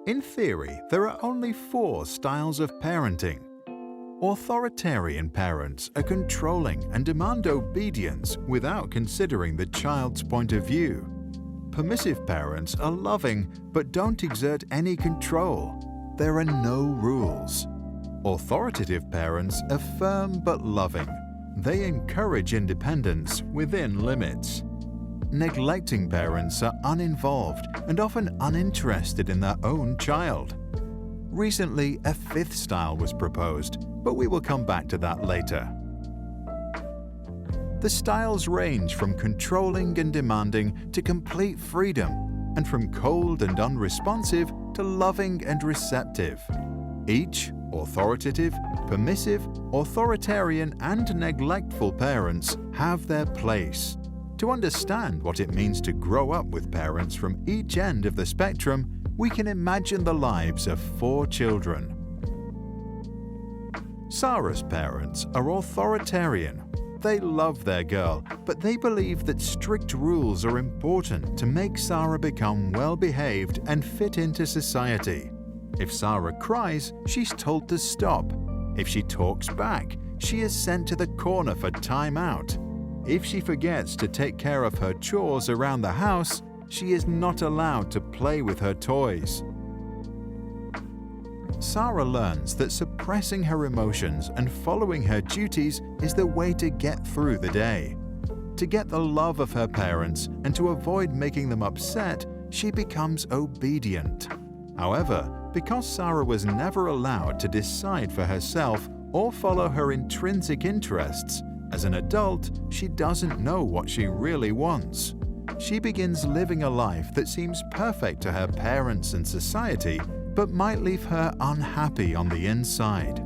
In theory, there are only 4 styles of parenting. Authoritarian parents are controlling and demand obedience without considering the child's point of view. Permissive parents are loving but don't exert any control. There are no rules. Authoritative parents are firm but loving. They encourage independence within limits. Neglecting parents are uninvolved and often uninterested in their own child. Recently, a 5th style was proposed, but we will come back to that later. The styles range from controlling and demanding to complete freedom, and from cold and unresponsive to loving and receptive. Each, authoritative, permissive, authoritarian, and neglectful parents have their place. To understand what it means to grow up with parents from each end of the spectrum, we can imagine the lives of 4 children. Sarah's parents are authoritarian. They love their girl, but they believe that strict rules are important to make Sarah become well-behaved and fit into society. If Sarah cries, she's told to stop. If she talks back, she is sent to the corner for time out. If she forgets to take care of her chores around the house, she is not allowed to play with her toys. Sarah learns that suppressing her emotions and following her duties is the way to get through the day. To get the love of her parents and to avoid making them upset, she becomes obedient. However, because Sarah was never allowed to decide for herself or follow her intrinsic interests, as an adult, she doesn't know what she really wants. She begins living a life that seems perfect to her parents and society, but might leave her unhappy on the inside.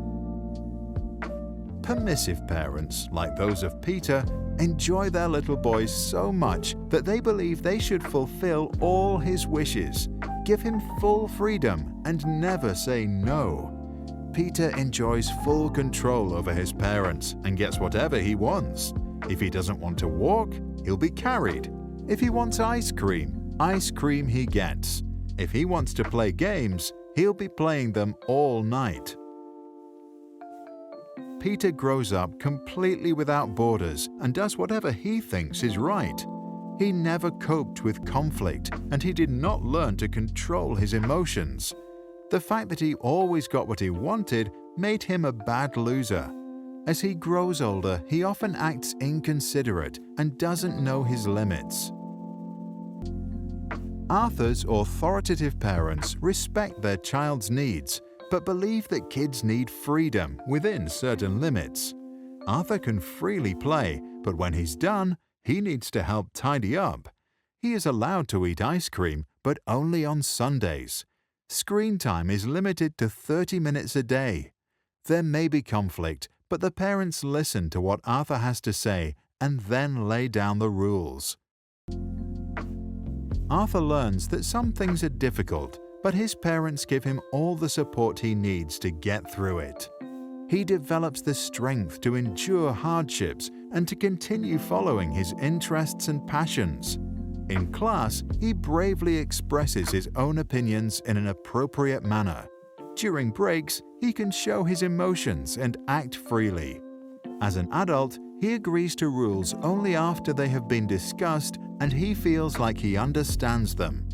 Permissive parents, like those of Peter, enjoy their little boys so much that they believe they should fulfill all his wishes, give him full freedom, and never say no. Peter enjoys full control over his parents and gets whatever he wants. If he doesn't want to walk, he'll be carried. If he wants ice cream he gets. If he wants to play games, he'll be playing them all night. Peter grows up completely without borders and does whatever he thinks is right. He never coped with conflict, and he did not learn to control his emotions. The fact that he always got what he wanted made him a bad loser. As he grows older, he often acts inconsiderate and doesn't know his limits. Arthur's authoritative parents respect their child's needs, but believe that kids need freedom within certain limits. Arthur can freely play, but when he's done, he needs to help tidy up. He is allowed to eat ice cream, but only on Sundays. Screen time is limited to 30 minutes a day. There may be conflict, but the parents listen to what Arthur has to say and then lay down the rules. Arthur learns that some things are difficult, but his parents give him all the support he needs to get through it. He develops the strength to endure hardships and to continue following his interests and passions. In class, he bravely expresses his own opinions in an appropriate manner. During breaks, he can show his emotions and act freely. As an adult, he agrees to rules only after they have been discussed and he feels like he understands them.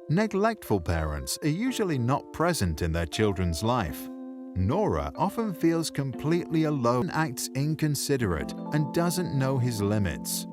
Neglectful parents are usually not present in their children's life. Nora often feels completely alone, acts inconsiderate, and doesn't know his limits.